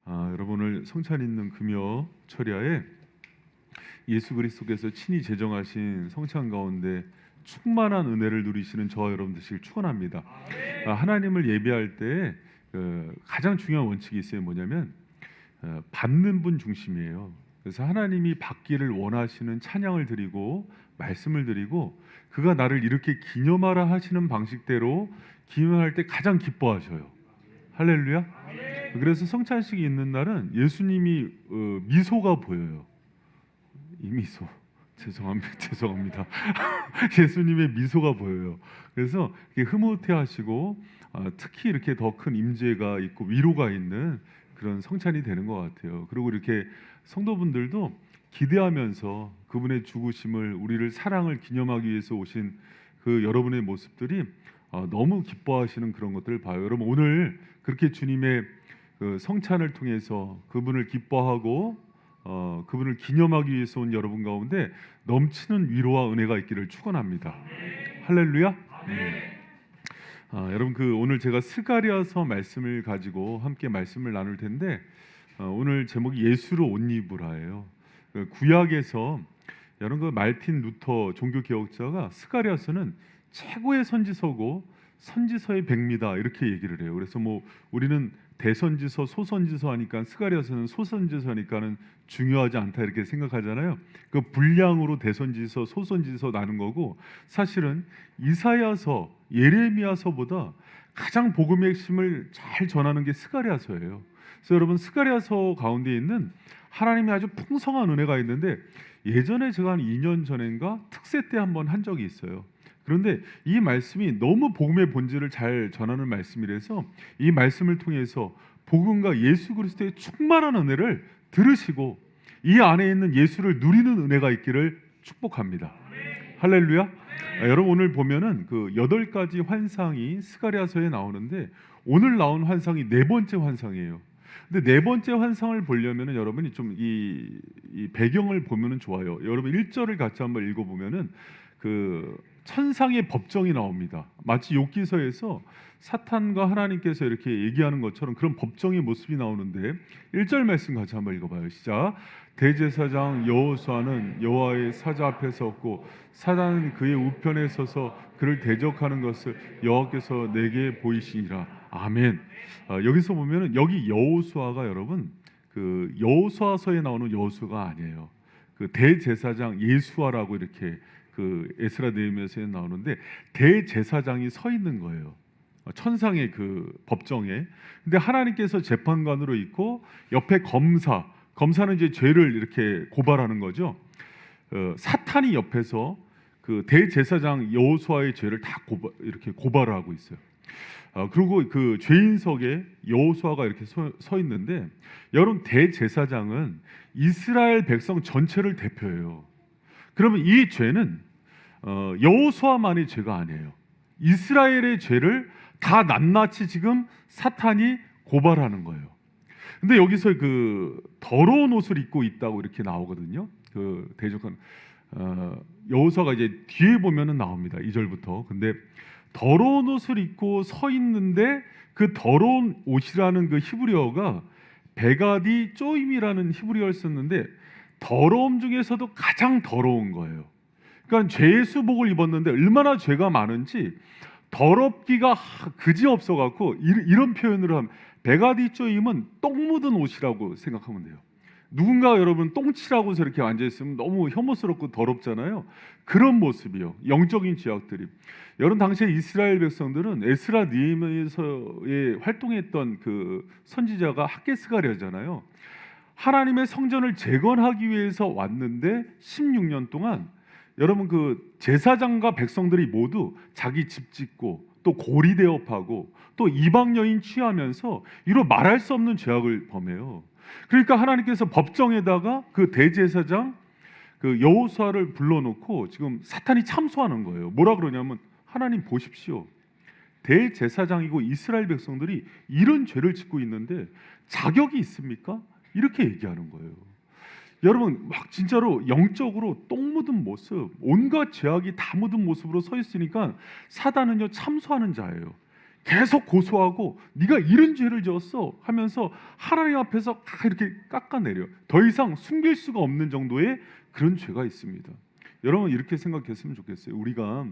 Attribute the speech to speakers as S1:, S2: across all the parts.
S1: 여러분 오늘 성찬 있는 금요 철야에 예수 그리스도께서 친히 제정하신 성찬 가운데 충만한 은혜를 누리시는 저와 여러분 되시길 축원합니다. 하나님을 예배할 때 가장 중요한 원칙이 있어요. 뭐냐면 받는 분 중심이에요. 그래서 하나님이 받기를 원하시는 찬양을 드리고 말씀을 드리고 그가 나를 이렇게 기념하라 하시는 방식대로 기념할 때 가장 기뻐하셔요. 할렐루야. 그래서 성찬식이 있는 날은 예수님이 미소가 보여요. 이 미소 죄송합니다. 예수님의 미소가 보여요. 그래서 흐뭇해하시고 특히 이렇게 더 큰 임재가 있고 위로가 있는 그런 성찬이 되는 것 같아요. 그리고 이렇게 성도분들도 기대하면서 그분의 죽으심을 우리를 사랑을 기념하기 위해서 오신 그 여러분의 모습들이 너무 기뻐하시는 그런 것들을 봐요. 여러분 오늘 그렇게 주님의 그 성찬을 통해서 그분을 기뻐하고 그분을 기념하기 위해서 온 여러분 가운데 넘치는 위로와 은혜가 있기를 축원합니다. 할렐루야. 여러분 오늘 제가 스가랴서 말씀을 가지고 함께 말씀을 나눌 텐데 오늘 제목이 예수로 옷 입으라예요. 구약에서 여러분 말틴 루터 종교 개혁자가 스가랴서는 최고의 선지서고 선지서의 백미다 이렇게 얘기를 해요. 그래서 우리는 대선지서, 소선지서 하니까 스가랴서는 소선지서니까는 중요하지 않다 이렇게 생각하잖아요. 그 분량으로 대선지서, 소선지서 나눈 거고 사실은 이사야서, 예레미야서보다 가장 복음의 핵심을 잘 전하는 게 스가랴서예요. 그래서 여러분 스가랴서 가운데 있는 하나님의 아주 풍성한 은혜가 있는데 예전에 제가 한 2년 전인가 특세 때 한번 한 적이 있어요. 그런데 이 말씀이 너무 복음의 본질을 잘 전하는 말씀이라서 이 말씀을 통해서 복음과 예수 그리스도의 충만한 은혜를 들으시고 이 안에 있는 예수를 누리는 은혜가 있기를 축복합니다. 할렐루야. 여러분 오늘 보면은 그 8가지 환상이 스가랴서에 나오는데 오늘 나온 환상이 4번째 환상이에요. 근데 4번째 환상을 보려면은 여러분이 좀 이 배경을 보면은 좋아요. 여러분 1절을 같이 한번 읽어보면은 그 천상의 법정이 나옵니다. 마치 욥기서에서 사탄과 하나님께서 이렇게 얘기하는 것처럼 그런 법정의 모습이 나오는데 1절 말씀 같이 한번 읽어봐요. 시작. 대제사장 여호수아는 여호와의 사자 앞에 섰고 사단은 그의 우편에 서서 그를 대적하는 것을 여호와께서 내게 보이시니라. 아멘. 여기서 보면은 여기 여호수아가 여러분 그 여호수아서에 나오는 여호수아가 아니에요. 그 대제사장 예수아라고 이렇게 그 에스라 느헤미야서에 나오는데 대제사장이 서 있는 거예요. 천상의 그 법정에. 근데 하나님께서 재판관으로 있고 옆에 검사는 이제 죄를 이렇게 고발하는 거죠. 사탄이 옆에서 그 대제사장 여호수아의 죄를 다 이렇게 고발을 하고 있어요. 그리고 그 죄인석에 여호수아가 이렇게 서 있는데 여러분 대제사장은 이스라엘 백성 전체를 대표해요. 그러면 이 죄는 여호수아만의 죄가 아니에요. 이스라엘의 죄를 다 낱낱이 지금 사탄이 고발하는 거예요. 근데 여기서 그 더러운 옷을 입고 있다고 이렇게 나오거든요. 그 대적한 여호수아가 이제 뒤에 보면은 나옵니다. 2절부터. 근데 더러운 옷을 입고 서 있는데 그 더러운 옷이라는 그 히브리어가 베가디 쪼임이라는 히브리어를 썼는데 더러움 중에서도 가장 더러운 거예요. 그러니까 죄의 수복을 입었는데 얼마나 죄가 많은지 더럽기가 그지없어 갖고 이런 표현을 하면 베가디 쪼임은 똥 묻은 옷이라고 생각하면 돼요. 누군가 여러분 똥치라고서 이렇게 앉아 있으면 너무 혐오스럽고 더럽잖아요. 그런 모습이요. 영적인 죄악들이. 여러분 당시에 이스라엘 백성들은 에스라 느헤미야서에 활동했던 그 선지자가 학개스가랴잖아요. 하나님의 성전을 재건하기 위해서 왔는데 16년 동안 여러분 그 제사장과 백성들이 모두 자기 집 짓고 또 고리 대업하고 또 이방 여인 취하면서 이로 말할 수 없는 죄악을 범해요. 그러니까 하나님께서 법정에다가 그 대제사장 그 여호수아를 불러놓고 지금 사탄이 참소하는 거예요. 뭐라 그러냐면 하나님 보십시오. 대제사장이고 이스라엘 백성들이 이런 죄를 짓고 있는데 자격이 있습니까? 이렇게 얘기하는 거예요. 여러분 막 진짜로 영적으로 똥 묻은 모습, 온갖 죄악이 다 묻은 모습으로 서 있으니까 사단은요 참소하는 자예요. 계속 고소하고 네가 이런 죄를 지었어 하면서 하나님 앞에서 이렇게 깎아내려. 더 이상 숨길 수가 없는 정도의 그런 죄가 있습니다. 여러분 이렇게 생각했으면 좋겠어요. 우리가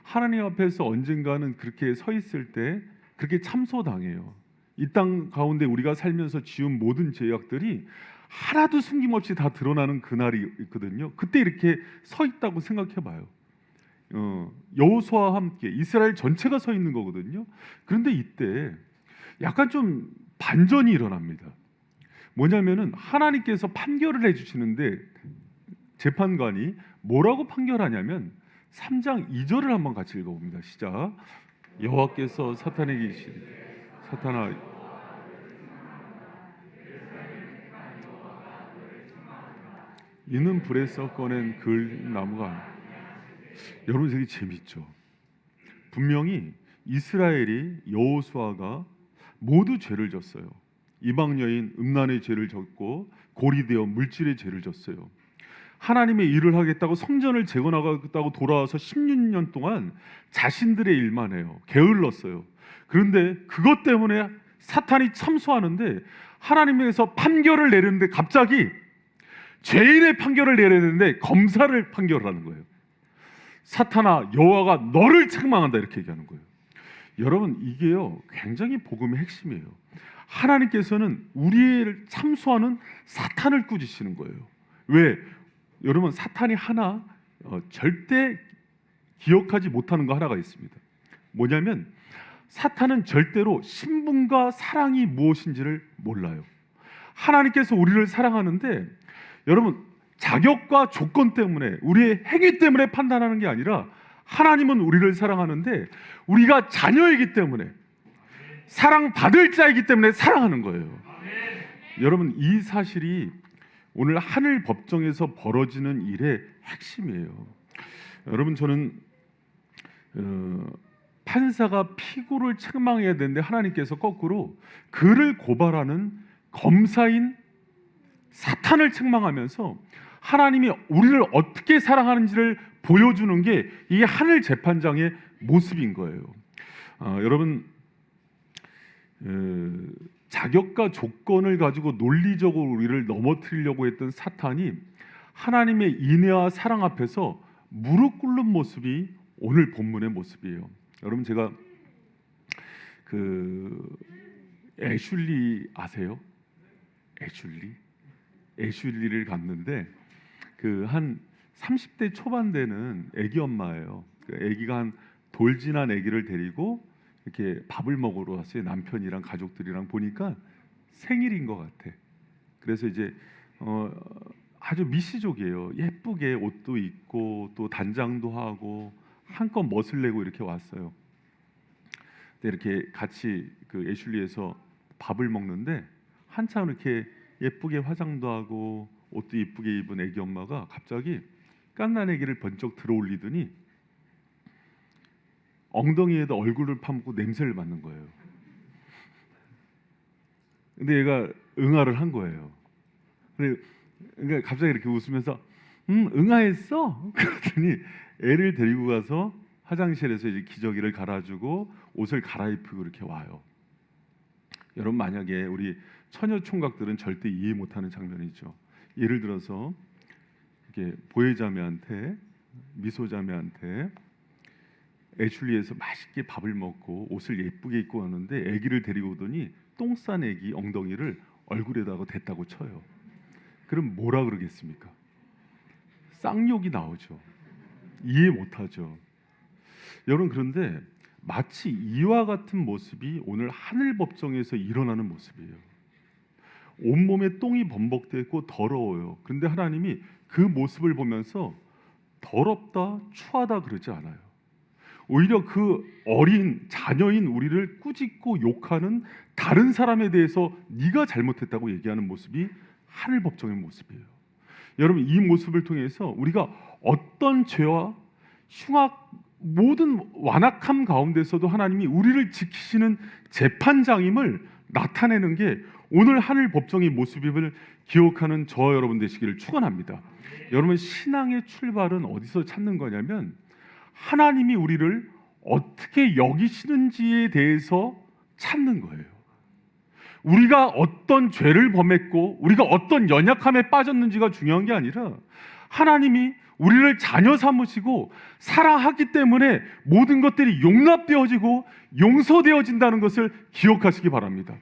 S1: 하나님 앞에서 언젠가는 그렇게 서 있을 때 그렇게 참소당해요. 이 땅 가운데 우리가 살면서 지은 모든 죄악들이 하나도 숨김없이 다 드러나는 그날이 있거든요. 그때 이렇게 서 있다고 생각해 봐요. 여호수아와 함께 이스라엘 전체가 서 있는 거거든요. 그런데 이때 약간 좀 반전이 일어납니다. 뭐냐면은 하나님께서 판결을 해주시는데 재판관이 뭐라고 판결하냐면 3장 2절을 한번 같이 읽어봅니다. 시작. 여호와께서 사탄에게 이르시되 사탄아 이는 불에서 꺼낸 나무가. 여러분 되게 재밌죠. 분명히 이스라엘이 여호수아가 모두 죄를 졌어요. 이방 여인 음란의 죄를 졌고 고리되어 물질의 죄를 졌어요. 하나님의 일을 하겠다고 성전을 재건하겠다고 돌아와서 16년 동안 자신들의 일만 해요. 게을렀어요. 그런데 그것 때문에 사탄이 참소하는데 하나님께서 판결을 내리는데 갑자기 죄인의 판결을 내려야 되는데 검사를 판결하는 거예요. 사탄아 여호와가 너를 책망한다 이렇게 얘기하는 거예요. 여러분 이게요 굉장히 복음의 핵심이에요. 하나님께서는 우리를 참소하는 사탄을 꾸짖으시는 거예요. 왜? 여러분 사탄이 하나 절대 기억하지 못하는 거 하나가 있습니다. 뭐냐면 사탄은 절대로 신분과 사랑이 무엇인지를 몰라요. 하나님께서 우리를 사랑하는데 여러분 자격과 조건 때문에 우리의 행위 때문에 판단하는 게 아니라 하나님은 우리를 사랑하는데 우리가 자녀이기 때문에 사랑받을 자이기 때문에 사랑하는 거예요. 여러분 이 사실이 오늘 하늘 법정에서 벌어지는 일의 핵심이에요. 여러분 저는 판사가 피고를 책망해야 되는데 하나님께서 거꾸로 그를 고발하는 검사인 사탄을 책망하면서 하나님이 우리를 어떻게 사랑하는지를 보여주는 게 이게 하늘 재판장의 모습인 거예요. 여러분 자격과 조건을 가지고 논리적으로 우리를 넘어뜨리려고 했던 사탄이 하나님의 인애와 사랑 앞에서 무릎 꿇는 모습이 오늘 본문의 모습이에요. 여러분 제가 그 애슐리 아세요? 애슐리를 갔는데 그 한 30대 초반 되는 아기 엄마예요. 그 아기가 한 돌 지난 아기를 데리고 이렇게 밥을 먹으러 왔어요. 남편이랑 가족들이랑 보니까 생일인 것 같아. 그래서 이제 아주 미시족이에요. 예쁘게 옷도 입고 또 단장도 하고 한껏 멋을 내고 이렇게 왔어요. 근데 이렇게 같이 그 애슐리에서 밥을 먹는데 한참 이렇게 예쁘게 화장도 하고 옷도 이쁘게 입은 애기 엄마가 갑자기 깐난 애기를 번쩍 들어올리더니 엉덩이에다 얼굴을 파묻고 냄새를 맡는 거예요. 근데 얘가 응아를 한 거예요. 그러니까 갑자기 이렇게 웃으면서 응아했어? 그랬더니 애를 데리고 가서 화장실에서 이제 기저귀를 갈아주고 옷을 갈아입히고 이렇게 와요. 여러분 만약에 우리 처녀 총각들은 절대 이해 못하는 장면이죠. 예를 들어서 이렇게 보혜자매한테 미소자매한테 애슐리에서 맛있게 밥을 먹고 옷을 예쁘게 입고 왔는데 아기를 데리고 오더니 똥 싼 아기 엉덩이를 얼굴에다가 댔다고 쳐요. 그럼 뭐라 그러겠습니까? 쌍욕이 나오죠. 이해 못하죠. 여러분 그런데 마치 이와 같은 모습이 오늘 하늘 법정에서 일어나는 모습이에요. 온몸에 똥이 범벅되고 더러워요. 그런데 하나님이 그 모습을 보면서 더럽다, 추하다 그러지 않아요. 오히려 그 어린 자녀인 우리를 꾸짖고 욕하는 다른 사람에 대해서 네가 잘못했다고 얘기하는 모습이 하늘 법정의 모습이에요. 여러분 이 모습을 통해서 우리가 어떤 죄와 흉악 모든 완악함 가운데서도 하나님이 우리를 지키시는 재판장임을 나타내는 게 오늘 하늘 법정의 모습임을 기억하는 저와 여러분 되시기를 축원합니다. 여러분 신앙의 출발은 어디서 찾는 거냐면 하나님이 우리를 어떻게 여기시는지에 대해서 찾는 거예요. 우리가 어떤 죄를 범했고 우리가 어떤 연약함에 빠졌는지가 중요한 게 아니라 하나님이 우리를 자녀 삼으시고 사랑하기 때문에 모든 것들이 용납되어지고 용서되어진다는 것을 기억하시기 바랍니다.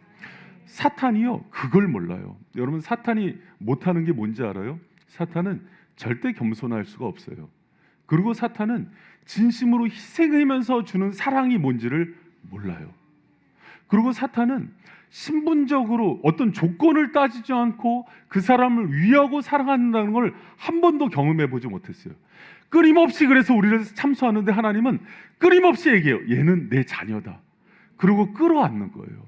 S1: 사탄이요, 그걸 몰라요. 여러분, 사탄이 못하는 게 뭔지 알아요? 사탄은 절대 겸손할 수가 없어요. 그리고 사탄은 진심으로 희생하면서 주는 사랑이 뭔지를 몰라요. 그리고 사탄은 신분적으로 어떤 조건을 따지지 않고 그 사람을 위하고 사랑한다는 걸 한 번도 경험해 보지 못했어요. 끊임없이 그래서 우리를 참소하는데 하나님은 끊임없이 얘기해요. 얘는 내 자녀다. 그리고 끌어안는 거예요.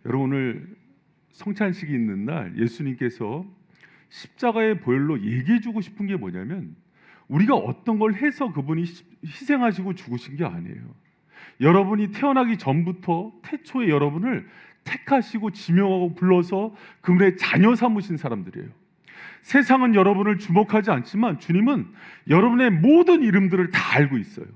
S1: 여러분, 오늘 성찬식이 있는 날 예수님께서 십자가의 보혈로 얘기해 주고 싶은 게 뭐냐면 우리가 어떤 걸 해서 그분이 희생하시고 죽으신 게 아니에요. 여러분이 태어나기 전부터 태초에 여러분을 택하시고 지명하고 불러서 그분의 자녀 삼으신 사람들이에요. 세상은 여러분을 주목하지 않지만 주님은 여러분의 모든 이름들을 다 알고 있어요.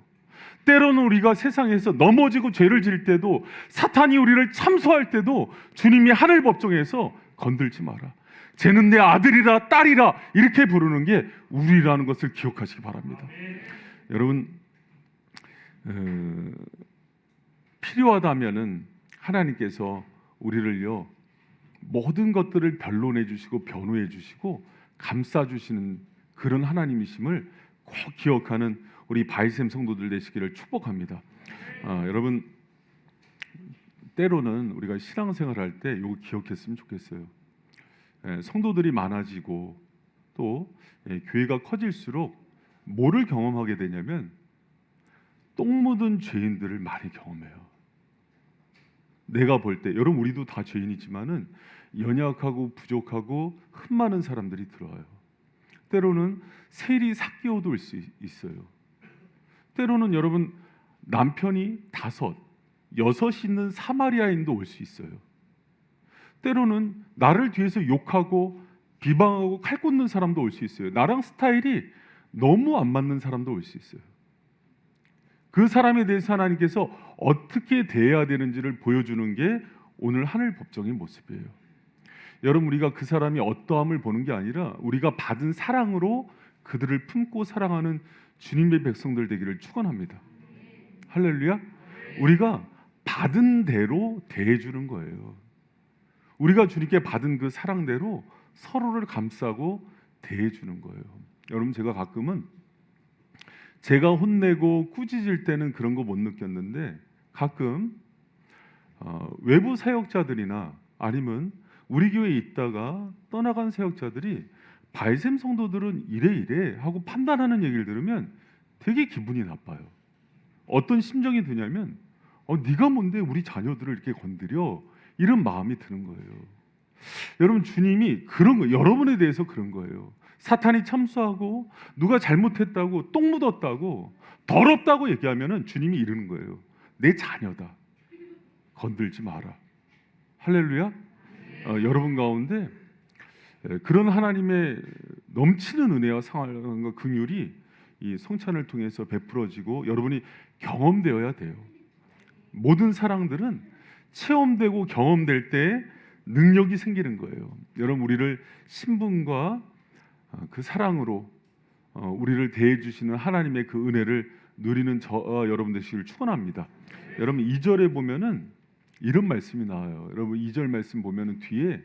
S1: 때로는 우리가 세상에서 넘어지고 죄를 지을 때도 사탄이 우리를 참소할 때도 주님이 하늘 법정에서 건들지 마라, 쟤는 내 아들이라 딸이라 이렇게 부르는 게 우리라는 것을 기억하시기 바랍니다. 여러분, 필요하다면은 하나님께서 우리를요 모든 것들을 변론해 주시고 변호해 주시고 감싸 주시는 그런 하나님이심을 꼭 기억하는 우리 바이샘 성도들 되시기를 축복합니다. 여러분, 때로는 우리가 신앙생활할 때 이거 기억했으면 좋겠어요. 성도들이 많아지고 또 교회가 커질수록 뭐를 경험하게 되냐면 똥 묻은 죄인들을 많이 경험해요. 내가 볼 때, 여러분 우리도 다 죄인이지만은 연약하고 부족하고 흠 많은 사람들이 들어와요. 때로는 세리 삭개오도 올 수 있어요. 때로는 여러분 남편이 5, 6 있는 사마리아인도 올 수 있어요. 때로는 나를 뒤에서 욕하고 비방하고 칼 꽂는 사람도 올 수 있어요. 나랑 스타일이 너무 안 맞는 사람도 올 수 있어요. 그 사람에 대해서 하나님께서 어떻게 대해야 되는지를 보여주는 게 오늘 하늘 법정의 모습이에요. 여러분, 우리가 그 사람이 어떠함을 보는 게 아니라 우리가 받은 사랑으로 그들을 품고 사랑하는 주님의 백성들 되기를 축원합니다. 할렐루야. 우리가 받은 대로 대해주는 거예요. 우리가 주님께 받은 그 사랑대로 서로를 감싸고 대해주는 거예요. 여러분, 제가 가끔은 제가 혼내고 꾸짖을 때는 그런 거 못 느꼈는데 가끔 외부 사역자들이나 아니면 우리 교회에 있다가 떠나간 사역자들이 바이샘 성도들은 이래 하고 판단하는 얘기를 들으면 되게 기분이 나빠요. 어떤 심정이 드냐면 네가 뭔데 우리 자녀들을 이렇게 건드려, 이런 마음이 드는 거예요. 여러분, 주님이 그런 거, 여러분에 대해서 그런 거예요. 사탄이 참소하고 누가 잘못했다고 똥 묻었다고 더럽다고 얘기하면은 주님이 이러는 거예요. 내 자녀다, 건들지 마라. 할렐루야. 여러분 가운데 그런 하나님의 넘치는 은혜와 사랑과 긍휼이 이 성찬을 통해서 베풀어지고 여러분이 경험되어야 돼요. 모든 사랑들은 체험되고 경험될 때 능력이 생기는 거예요. 여러분, 우리를 신분과 그 사랑으로 우리를 대해 주시는 하나님의 그 은혜를 누리는 여러분 되시기를 축원합니다. 여러분, 2절에 보면은 이런 말씀이 나와요. 여러분, 2절 말씀 보면은 뒤에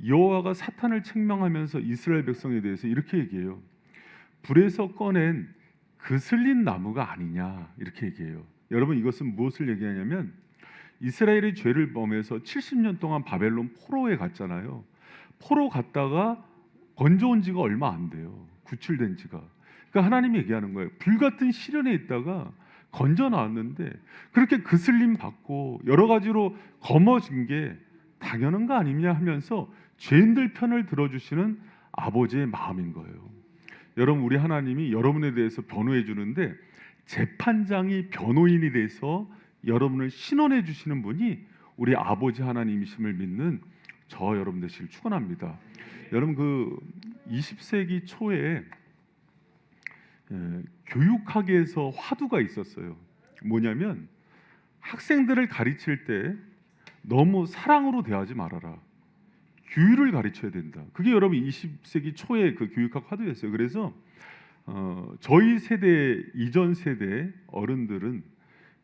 S1: 여호와가 사탄을 책망하면서 이스라엘 백성에 대해서 이렇게 얘기해요. 불에서 꺼낸 그슬린 나무가 아니냐, 이렇게 얘기해요. 여러분, 이것은 무엇을 얘기하냐면 이스라엘이 죄를 범해서 70년 동안 바벨론 포로에 갔잖아요. 포로 갔다가 건져온 지가 얼마 안 돼요. 구출된 지가. 그러니까 하나님이 얘기하는 거예요. 불같은 시련에 있다가 건져 나왔는데 그렇게 그슬림 받고 여러 가지로 검어진 게 당연한 거 아니냐 하면서 죄인들 편을 들어주시는 아버지의 마음인 거예요. 여러분, 우리 하나님이 여러분에 대해서 변호해 주는데 재판장이 변호인이 돼서 여러분을 신원해 주시는 분이 우리 아버지 하나님이심을 믿는 저 여러분 되시길 축원합니다. 여러분, 그 20세기 초에 교육학에서 화두가 있었어요. 뭐냐면 학생들을 가르칠 때 너무 사랑으로 대하지 말아라. 규율을 가르쳐야 된다. 그게 여러분 20세기 초의 그 교육학 화두였어요. 그래서 저희 세대 이전 세대 어른들은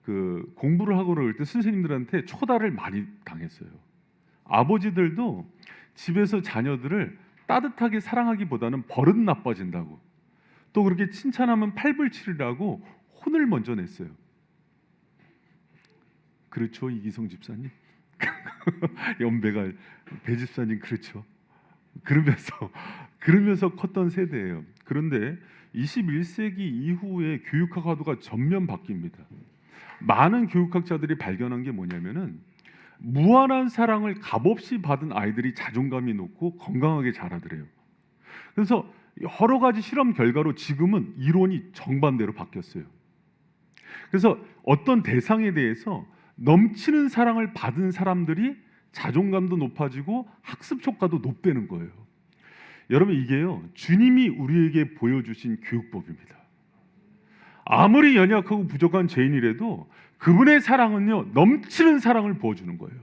S1: 그 공부를 하고 그럴 때 선생님들한테 초달을 많이 당했어요. 아버지들도 집에서 자녀들을 따뜻하게 사랑하기보다는 버릇 나빠진다고, 또 그렇게 칭찬하면 팔불치르라고 혼을 먼저 냈어요. 그렇죠, 이기성 집사님? 연배가 배 집사님, 그렇죠. 그러면서 컸던 세대예요. 그런데 21세기 이후에 교육학 화두가 전면 바뀝니다. 많은 교육학자들이 발견한 게 뭐냐면은 무한한 사랑을 값없이 받은 아이들이 자존감이 높고 건강하게 자라더래요. 그래서 여러 가지 실험 결과로 지금은 이론이 정반대로 바뀌었어요. 그래서 어떤 대상에 대해서 넘치는 사랑을 받은 사람들이 자존감도 높아지고 학습 효과도 높다는 거예요. 여러분, 이게요, 주님이 우리에게 보여주신 교육법입니다. 아무리 연약하고 부족한 죄인이라도 그분의 사랑은요, 넘치는 사랑을 부어주는 거예요.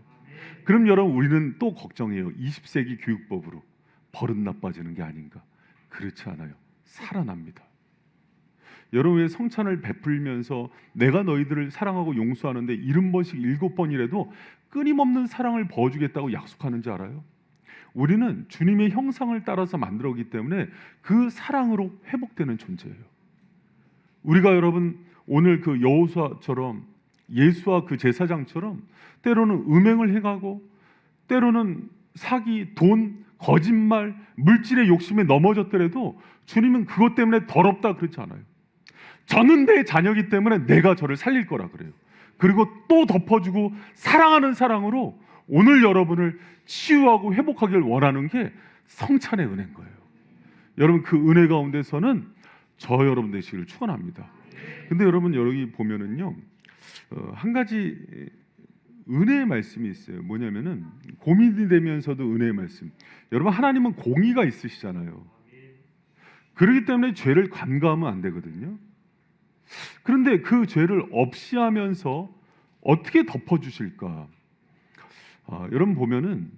S1: 그럼 여러분, 우리는 또 걱정해요. 20세기 교육법으로 버릇 나빠지는 게 아닌가? 그렇지 않아요. 살아납니다. 여러분의 성찬을 베풀면서 내가 너희들을 사랑하고 용서하는데 70번씩 7번이라도 끊임없는 사랑을 부어주겠다고 약속하는지 알아요? 우리는 주님의 형상을 따라서 만들었기 때문에 그 사랑으로 회복되는 존재예요. 우리가 여러분 오늘 그 여호수아처럼, 예수와 그 제사장처럼 때로는 음행을 행하고 때로는 사기, 돈, 거짓말, 물질의 욕심에 넘어졌더라도 주님은 그것 때문에 더럽다 그렇지 않아요. 저는 내 자녀이기 때문에 내가 저를 살릴 거라 그래요. 그리고 또 덮어주고 사랑하는 사랑으로 오늘 여러분을 치유하고 회복하기를 원하는 게 성찬의 은혜인 거예요. 여러분, 그 은혜 가운데서는 저 여러분 되시기를 축원합니다. 근데 여러분, 여기 보면은요, 한 가지 은혜의 말씀이 있어요. 뭐냐면은 고민이 되면서도 은혜의 말씀. 여러분, 하나님은 공의가 있으시잖아요. 그렇기 때문에 죄를 간과하면 안 되거든요. 그런데 그 죄를 없이 하면서 어떻게 덮어주실까? 여러분 보면은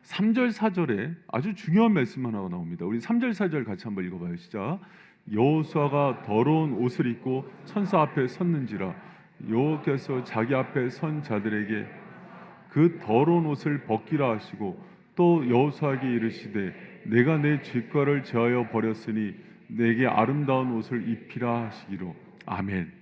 S1: 3절 4절에 아주 중요한 말씀 하나가 나옵니다. 우리 3절 4절 같이 한번 읽어봐요. 시작. 여호수아가 더러운 옷을 입고 천사 앞에 섰는지라 여호와께서 자기 앞에 선 자들에게 그 더러운 옷을 벗기라 하시고 또 여호수아에게 이르시되 내가 내 죄과를 제하여 버렸으니 내게 아름다운 옷을 입히라 하시기로. 아멘.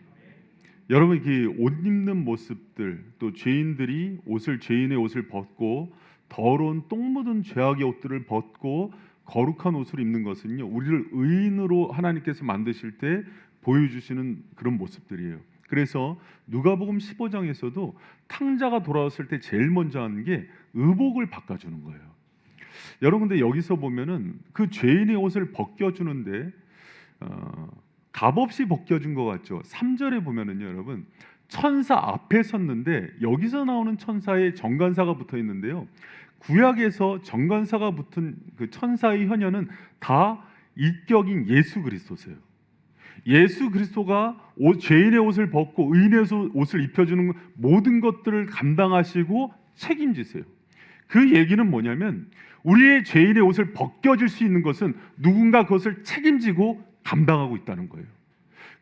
S1: 여러분, 이 옷 입는 모습들, 또 죄인들이 죄인의 옷을 벗고 더러운 똥 묻은 죄악의 옷들을 벗고 거룩한 옷을 입는 것은요, 우리를 의인으로 하나님께서 만드실 때 보여주시는 그런 모습들이에요. 그래서 누가복음 15장에서도 탕자가 돌아왔을 때 제일 먼저 하는 게 의복을 바꿔주는 거예요. 여러분, 근데 여기서 보면은 그 죄인의 옷을 벗겨주는데 값없이 벗겨준 것 같죠. 3절에 보면은요, 여러분, 천사 앞에 섰는데 여기서 나오는 천사에 정관사가 붙어 있는데요. 구약에서 정관사가 붙은 그 천사의 현현은 다 이격인 예수 그리스도세요. 예수 그리스도가 죄인의 옷을 벗고 의인의 옷을 입혀주는 모든 것들을 감당하시고 책임지세요. 그 얘기는 뭐냐면 우리의 죄인의 옷을 벗겨줄 수 있는 것은 누군가 그것을 책임지고 감당하고 있다는 거예요.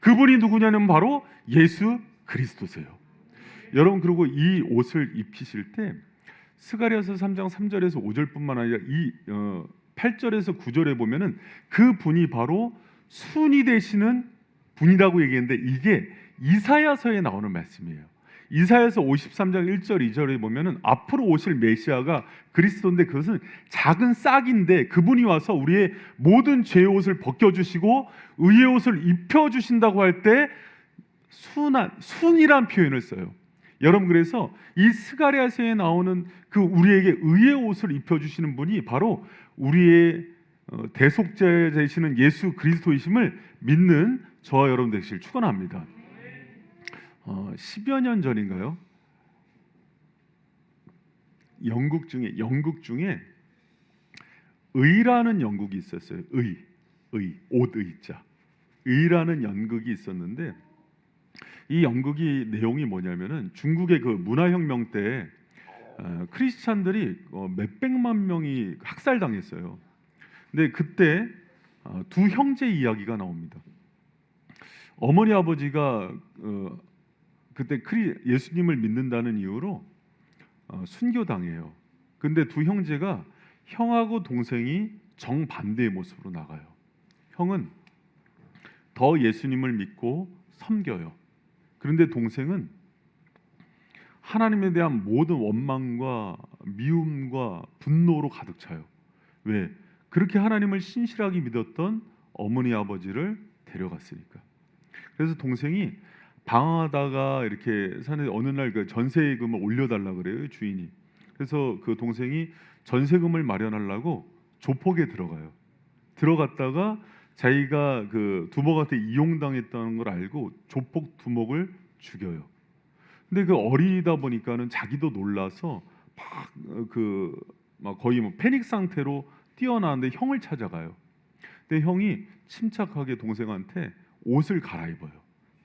S1: 그분이 누구냐면 바로 예수 그리스도세요. 여러분, 그리고 이 옷을 입히실 때 스가랴서 3장 3절에서 5절뿐만 아니라 이 8절에서 9절에 보면은 그 분이 바로 순이 되시는 분이라고 얘기했는데 이게 이사야서에 나오는 말씀이에요. 이사야서 53장 1절 2절에 보면은 앞으로 오실 메시아가 그리스도인데 그것은 작은 싹인데 그분이 와서 우리의 모든 죄의 옷을 벗겨주시고 의의 옷을 입혀주신다고 할 때 순이란 표현을 써요. 여러분, 그래서 이 스가랴서에 나오는 그 우리에게 의의 옷을 입혀주시는 분이 바로 우리의 대속자 되시는 예수 그리스도이심을 믿는 저와 여러분 되시길 축원합니다. 10여 년 전인가요? 영국 중에 의라는 연극이 있었어요. 옷 의자. 의라는 연극이 있었는데 이 연극이 내용이 뭐냐면은 중국의 그 문화혁명 때 크리스찬들이 몇백만 명이 학살당했어요. 근데 그때 두 형제 이야기가 나옵니다. 어머니 아버지가 그때 예수님을 믿는다는 이유로 순교당해요. 근데 두 형제가 형하고 동생이 정반대의 모습으로 나가요. 형은 더 예수님을 믿고 섬겨요. 그런데 동생은 하나님에 대한 모든 원망과 미움과 분노로 가득 차요. 왜? 그렇게 하나님을 신실하게 믿었던 어머니 아버지를 데려갔으니까. 그래서 동생이 방황하다가 이렇게 사는 어느 날 그 전세금을 올려달라 그래요, 주인이. 그래서 그 동생이 전세금을 마련하려고 조폭에 들어가요. 들어갔다가 자기가 그 두목한테 이용당했다는 걸 알고 조폭 두목을 죽여요. 근데 그 어리다 보니까는 자기도 놀라서 막 거의 뭐 패닉 상태로 뛰어나는데 형을 찾아가요. 근데 형이 침착하게 동생한테 옷을 갈아입어요.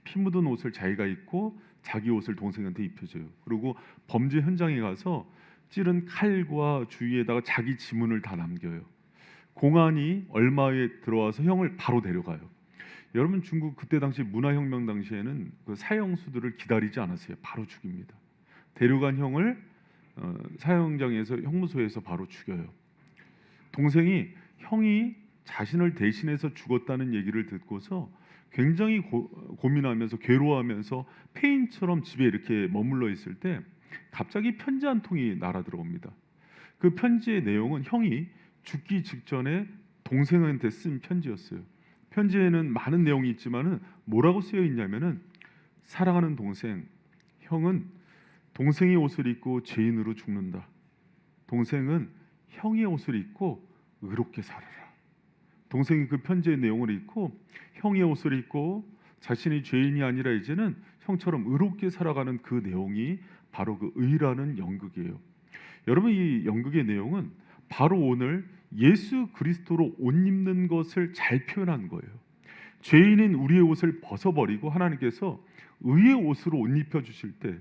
S1: 피 묻은 옷을 자기가 입고 자기 옷을 동생한테 입혀줘요. 그리고 범죄 현장에 가서 찌른 칼과 주위에다가 자기 지문을 다 남겨요. 공안이 얼마 후에 들어와서 형을 바로 데려가요. 여러분, 중국 그때 당시 문화혁명 당시에는 그 사형수들을 기다리지 않았어요. 바로 죽입니다. 데려간 형을 사형장에서 형무소에서 바로 죽여요. 동생이 형이 자신을 대신해서 죽었다는 얘기를 듣고서 굉장히 고민하면서 괴로워하면서 폐인처럼 집에 이렇게 머물러 있을 때 갑자기 편지 한 통이 날아 들어옵니다. 그 편지의 내용은 형이 죽기 직전에 동생한테 쓴 편지였어요. 편지에는 많은 내용이 있지만은 뭐라고 쓰여 있냐면은, 사랑하는 동생, 형은 동생의 옷을 입고 죄인으로 죽는다. 동생은 형의 옷을 입고 의롭게 살아라. 동생이 그 편지의 내용을 읽고 형의 옷을 입고 자신이 죄인이 아니라 이제는 형처럼 의롭게 살아가는 그 내용이 바로 그 의라는 연극이에요. 여러분, 이 연극의 내용은 바로 오늘 예수 그리스도로 옷 입는 것을 잘 표현한 거예요. 죄인인 우리의 옷을 벗어버리고 하나님께서 의의 옷으로 옷 입혀 주실 때,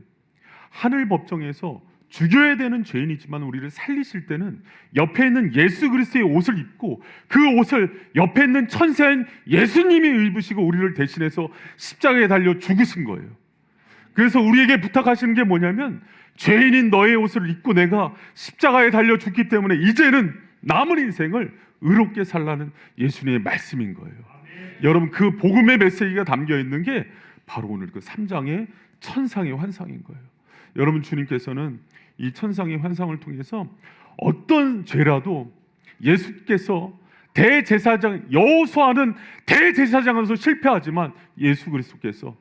S1: 하늘 법정에서 죽여야 되는 죄인이지만 우리를 살리실 때는 옆에 있는 예수 그리스도의 옷을 입고 그 옷을 옆에 있는 천사인 예수님이 입으시고 우리를 대신해서 십자가에 달려 죽으신 거예요. 그래서 우리에게 부탁하시는 게 뭐냐면, 죄인인 너의 옷을 입고 내가 십자가에 달려 죽기 때문에 이제는 남은 인생을 의롭게 살라는 예수님의 말씀인 거예요. 여러분, 그 복음의 메시지가 담겨 있는 게 바로 오늘 그 3장의 천상의 환상인 거예요. 여러분, 주님께서는 이 천상의 환상을 통해서 어떤 죄라도 예수께서 대제사장, 여호수아는 대제사장으로서 실패하지만 예수 그리스도께서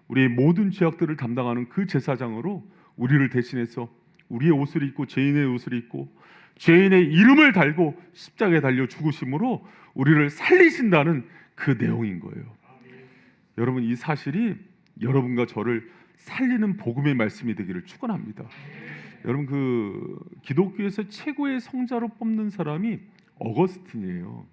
S1: 우리의 모든 죄악들을 담당하는 그 제사장으로 우리를 대신해서 우리의 옷을 입고 죄인의 옷을 입고 죄인의 이름을 달고 십자가에 달려 죽으심으로 우리를 살리신다는 그 내용인 거예요. 여러분, 이 사실이 여러분과 저를 살리는 복음의 말씀이 되기를 축원합니다. 여러분, 그 기독교에서 최고의 성자로 뽑는 사람이 어거스틴이에요.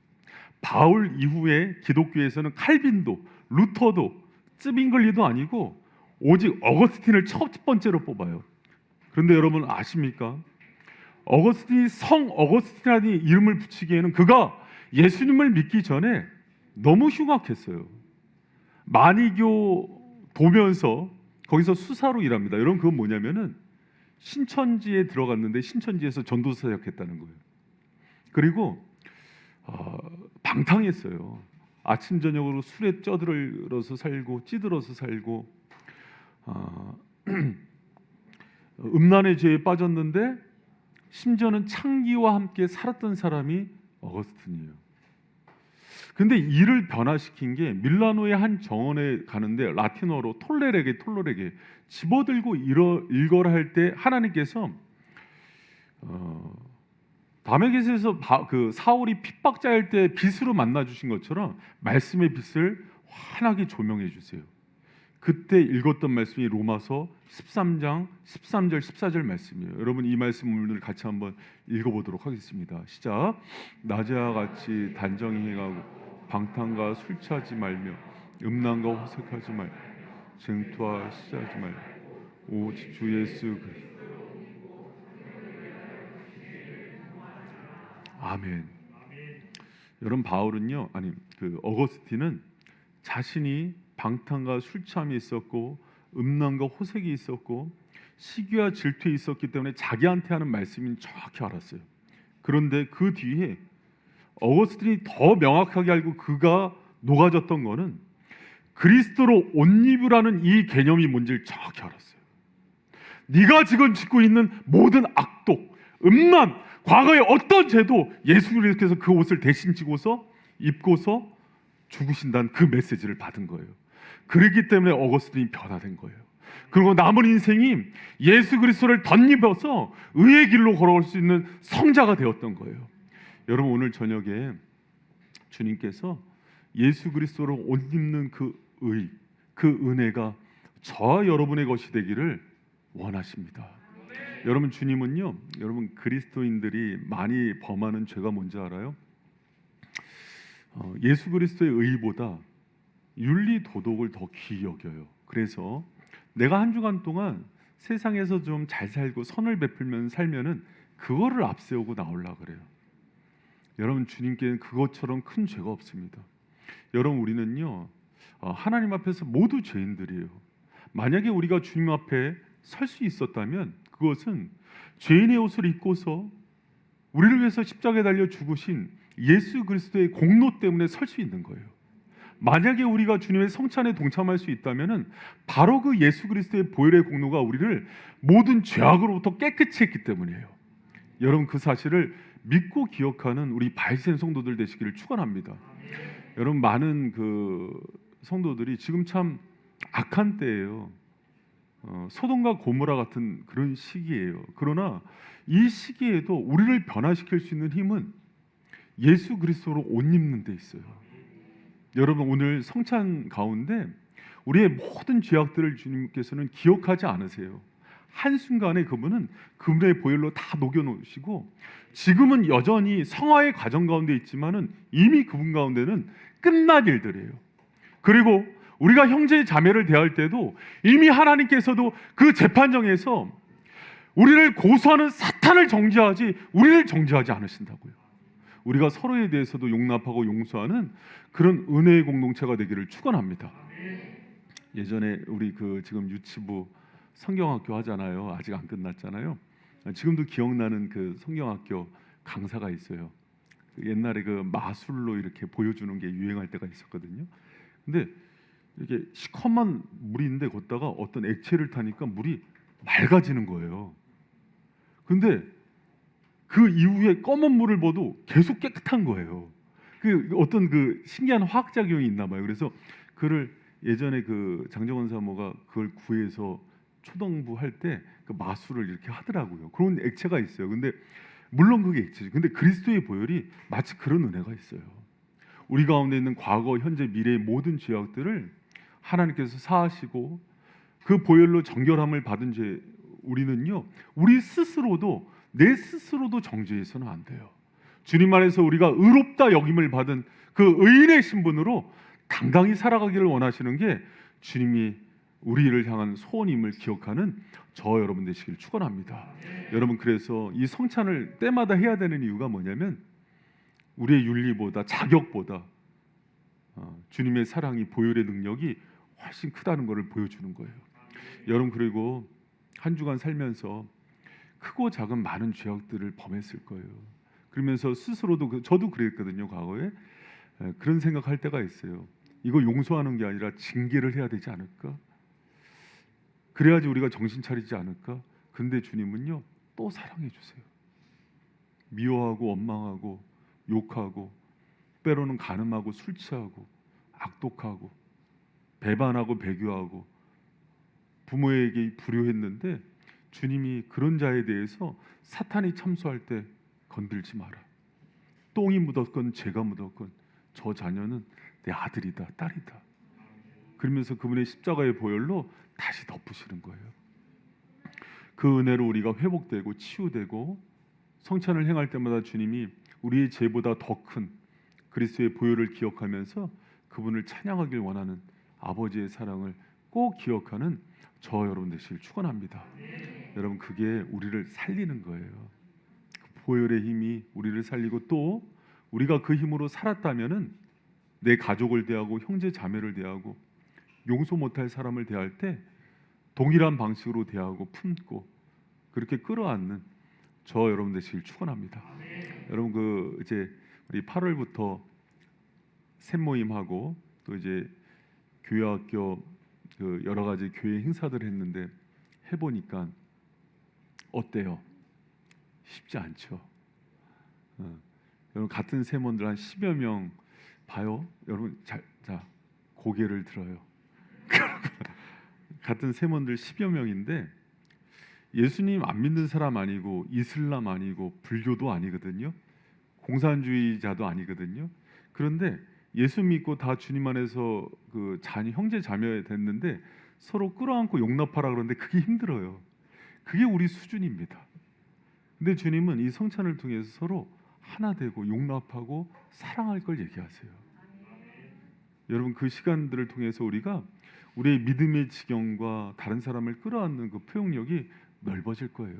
S1: 바울 이후에 기독교에서는 칼빈도, 루터도, 쯔빙글리도 아니고 오직 어거스틴을 첫 번째로 뽑아요. 그런데 여러분 아십니까? 어거스틴이 성 어거스틴이라는 이름을 붙이기에는 그가 예수님을 믿기 전에 너무 흉악했어요. 만이교 도면서 거기서 수사로 일합니다. 여러분, 그건 뭐냐면은 신천지에 들어갔는데 신천지에서 전도 사역했다는 거예요. 그리고 방탕했어요. 아침 저녁으로 술에 쪄들어서 살고 찌들어서 살고 음란의 죄에 빠졌는데 심지어는 창기와 함께 살았던 사람이 어거스틴이에요. 근데 이를 변화시킨 게 밀라노의 한 정원에 가는데 라틴어로 톨레레게 집어들고 읽어라 할 때 하나님께서 다메섹에서 그 사울이 핍박자일 때 빛으로 만나 주신 것처럼 말씀의 빛을 환하게 조명해 주세요. 그때 읽었던 말씀이 로마서 13장 13절 14절 말씀이에요. 여러분, 이 말씀을 같이 한번 읽어보도록 하겠습니다. 시작. 낮에와 같이 단정히 행하고 방탕과 술 취하지 말며 음란과 호색하지 말며 쟁투하시지 말고 오직 주 예수 아멘. 여러분 바울은요, 아니 그 어거스틴은 자신이 방탕과 술 취함이 있었고 음란과 호색이 있었고 시기와 질투에 있었기 때문에 자기한테 하는 말씀인 정확히 알았어요. 그런데 그 뒤에 어거스틴이 더 명확하게 알고 그가 녹아졌던 거는 그리스도로 옷 입으라는 이 개념이 뭔지를 정확히 알았어요. 네가 지금 짓고 있는 모든 악독, 음란, 과거의 어떤 죄도 예수 그리스도께서 그 옷을 대신 지고서 입고서 죽으신다는 그 메시지를 받은 거예요. 그렇기 때문에 어거스틴이 변화된 거예요. 그리고 남은 인생이 예수 그리스도를 덧입어서 의의 길로 걸어갈 수 있는 성자가 되었던 거예요. 여러분 오늘 저녁에 주님께서 예수 그리스도로 옷 입는 그 의, 그 은혜가 저와 여러분의 것이 되기를 원하십니다. 여러분 주님은요, 여러분 그리스도인들이 많이 범하는 죄가 뭔지 알아요? 예수 그리스도의 의보다 윤리 도덕을 더 귀히 여겨요. 그래서 내가 한 주간 동안 세상에서 좀 잘 살고 선을 베풀면 살면은 그거를 앞세우고 나오려 그래요. 여러분 주님께는 그것처럼 큰 죄가 없습니다. 여러분 우리는요 하나님 앞에서 모두 죄인들이에요. 만약에 우리가 주님 앞에 설 수 있었다면 그것은 죄인의 옷을 입고서 우리를 위해서 십자가에 달려 죽으신 예수 그리스도의 공로 때문에 설 수 있는 거예요. 만약에 우리가 주님의 성찬에 동참할 수 있다면은 바로 그 예수 그리스도의 보혈의 공로가 우리를 모든 죄악으로부터 깨끗이 했기 때문이에요. 여러분 그 사실을 믿고 기억하는 우리 바이센 성도들 되시기를 축원합니다. 여러분 많은 그 성도들이 지금 참 악한 때예요. 소돔과 고모라 같은 그런 시기예요. 그러나 이 시기에도 우리를 변화시킬 수 있는 힘은 예수 그리스도로 옷 입는 데 있어요. 여러분 오늘 성찬 가운데 우리의 모든 죄악들을 주님께서는 기억하지 않으세요. 한순간에 그분은 그분의 보혈로 다 녹여놓으시고 지금은 여전히 성화의 과정 가운데 있지만은 이미 그분 가운데는 끝난 일들이에요. 그리고 우리가 형제 자매를 대할 때도 이미 하나님께서도 그 재판정에서 우리를 고소하는 사탄을 정죄하지 우리를 정죄하지 않으신다고요. 우리가 서로에 대해서도 용납하고 용서하는 그런 은혜의 공동체가 되기를 축원합니다. 예전에 우리 그 지금 유치부 성경학교 하잖아요. 아직 안 끝났잖아요. 지금도 기억나는 그 성경학교 강사가 있어요. 옛날에 그 마술로 이렇게 보여주는 게 유행할 때가 있었거든요. 근데 이게 시커먼 물인데 걷다가 어떤 액체를 타니까 물이 맑아지는 거예요. 근데 그 이후에 검은 물을 봐도 계속 깨끗한 거예요. 그 어떤 그 신기한 화학 작용이 있나 봐요. 그래서 그를 예전에 그 장정원 사모가 그걸 구해서 초등부 할 때 그 마술을 이렇게 하더라고요. 그런 액체가 있어요. 근데 물론 그게 액체죠. 근데 그리스도의 보혈이 마치 그런 은혜가 있어요. 우리 가운데 있는 과거, 현재, 미래의 모든 죄악들을 하나님께서 사하시고 그 보혈로 정결함을 받은 죄 우리는요. 우리 스스로도 내 스스로도 정죄해서는 안 돼요. 주님 안에서 우리가 의롭다 여김을 받은 그 의인의 신분으로 당당히 살아가기를 원하시는 게 주님이 우리를 향한 소원임을 기억하는 저 여러분 되시길 축원합니다. 여러분 그래서 이 성찬을 때마다 해야 되는 이유가 뭐냐면 우리의 윤리보다 자격보다 주님의 사랑이 보혈의 능력이 훨씬 크다는 것을 보여주는 거예요. 여러분 그리고 한 주간 살면서 크고 작은 많은 죄악들을 범했을 거예요. 그러면서 스스로도 저도 그랬거든요. 과거에 그런 생각할 때가 있어요. 이거 용서하는 게 아니라 징계를 해야 되지 않을까? 그래야지 우리가 정신 차리지 않을까? 근데 주님은요 또 사랑해 주세요. 미워하고 원망하고 욕하고 때로는 간음하고 술 취하고 악독하고 배반하고 배교하고 부모에게 불효했는데 주님이 그런 자에 대해서 사탄이 참소할 때 건들지 마라. 똥이 묻었건 죄가 묻었건 저 자녀는 내 아들이다 딸이다. 그러면서 그분의 십자가의 보혈로 다시 덮으시는 거예요. 그 은혜로 우리가 회복되고 치유되고 성찬을 행할 때마다 주님이 우리의 죄보다 더 큰 그리스도의 보혈을 기억하면서 그분을 찬양하길 원하는 아버지의 사랑을 꼭 기억하는 저 여러분 되시길 축원합니다. 여러분, 그게 우리를 살리는 거예요. 그 보혈의 힘이 우리를 살리고, 또 우리가 그 힘으로 살았다면은 내 가족을 대하고 형제 자매를 대하고 용서 못할 사람을 대할 때 동일한 방식으로 대하고 품고 그렇게 끌어안는 저 여러분 되시길 축원합니다. 여러분, 그 이제 우리 8월부터 샘모임하고 또 이제 교회학교 그 여러 가지 교회 행사들 했는데 해보니까 어때요? 쉽지 않죠. 여러분, 같은 세몬들 한 10여 명 봐요. 여러분, 자 고개를 들어요. 같은 세몬들 10여 명인데 예수님 안 믿는 사람 아니고 이슬람 아니고 불교도 아니거든요. 공산주의자도 아니거든요. 그런데 예수 믿고 다 주님 안에서 그 자녀 형제 자매 됐는데 서로 끌어안고 용납하라 그러는데 그게 힘들어요. 그게 우리 수준입니다. 근데 주님은 이 성찬을 통해서 서로 하나 되고 용납하고 사랑할 걸 얘기하세요. 여러분, 그 시간들을 통해서 우리가 우리의 믿음의 지경과 다른 사람을 끌어안는 그 포용력이 넓어질 거예요.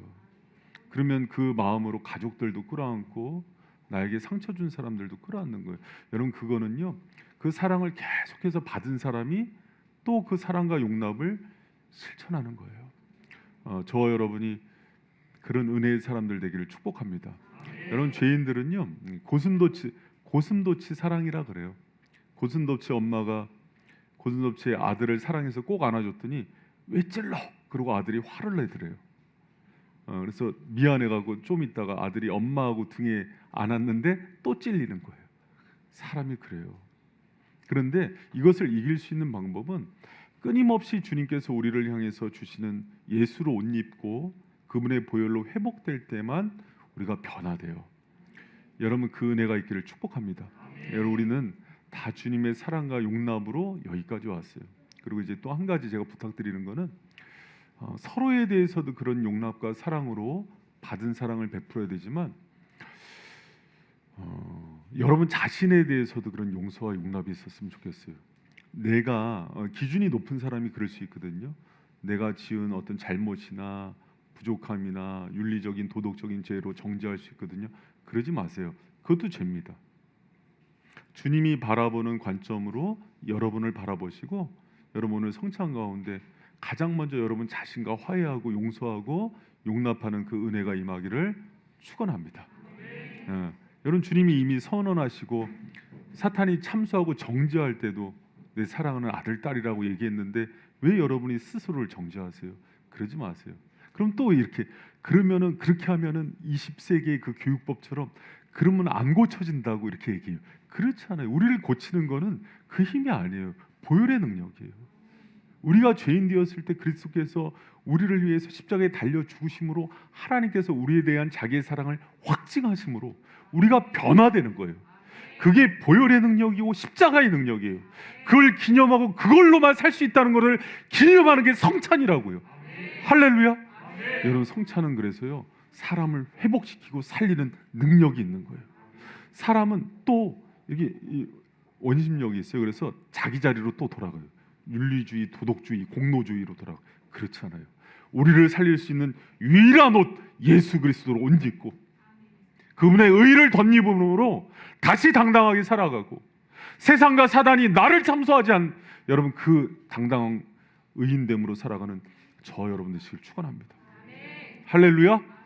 S1: 그러면 그 마음으로 가족들도 끌어안고 나에게 상처 준 사람들도 끌어안는 거예요. 여러분, 그거는요, 그 사랑을 계속해서 받은 사람이 또 그 사랑과 용납을 실천하는 거예요. 저와 여러분이 그런 은혜의 사람들 되기를 축복합니다. 여러분, 죄인들은요, 고슴도치 사랑이라 그래요. 고슴도치 엄마가 고슴도치의 아들을 사랑해서 꼭 안아줬더니 왜 찔러? 그러고 아들이 화를 내더래요. 그래서 미안해가고 좀 있다가 아들이 엄마하고 등에 안았는데 또 찔리는 거예요. 사람이 그래요. 그런데 이것을 이길 수 있는 방법은 끊임없이 주님께서 우리를 향해서 주시는 예수로 옷 입고 그분의 보혈로 회복될 때만 우리가 변화돼요. 여러분, 그 은혜가 있기를 축복합니다. 여러분, 우리는 다 주님의 사랑과 용납으로 여기까지 왔어요. 그리고 이제 또 한 가지 제가 부탁드리는 거는 서로에 대해서도 그런 용납과 사랑으로 받은 사랑을 베풀어야 되지만 여러분 자신에 대해서도 그런 용서와 용납이 있었으면 좋겠어요. 내가 기준이 높은 사람이 그럴 수 있거든요. 내가 지은 어떤 잘못이나 부족함이나 윤리적인 도덕적인 죄로 정죄할 수 있거든요. 그러지 마세요. 그것도 죄입니다. 주님이 바라보는 관점으로 여러분을 바라보시고 여러분을 성찬 가운데 가장 먼저 여러분 자신과 화해하고 용서하고 용납하는 그 은혜가 임하기를 축원합니다. 여러분, 주님이 이미 선언하시고 사탄이 참수하고 정죄할 때도 내 사랑하는 아들 딸이라고 얘기했는데 왜 여러분이 스스로를 정죄하세요? 그러지 마세요. 그럼 또 이렇게 그러면은 그렇게 하면은 20세기의 그 교육법처럼 그러면 안 고쳐진다고 이렇게 얘기해요. 그렇지 않아요. 우리를 고치는 거는 그 힘이 아니에요. 보혈의 능력이에요. 우리가 죄인 되었을 때 그리스도께서 우리를 위해서 십자가에 달려 죽으심으로 하나님께서 우리에 대한 자기의 사랑을 확증하심으로 우리가 변화되는 거예요. 그게 보혈의 능력이고 십자가의 능력이에요. 그걸 기념하고 그걸로만 살 수 있다는 것을 기념하는 게 성찬이라고요. 할렐루야. 여러분, 성찬은 그래서요, 사람을 회복시키고 살리는 능력이 있는 거예요. 사람은 또 이게 원심력이 있어요. 그래서 자기 자리로 또 돌아가요. 윤리주의, 도덕주의, 공로주의로 돌아가요. 그렇지 않아요. 우리를 살릴 수 있는 유일한 옷 예수 그리스도로 옷 입고 그분의 의를 덧입음으로 다시 당당하게 살아가고 세상과 사단이 나를 참소하지 않은 여러분, 그 당당한 의인됨으로 살아가는 저 여러분 되시길 축원합니다. 할렐루야.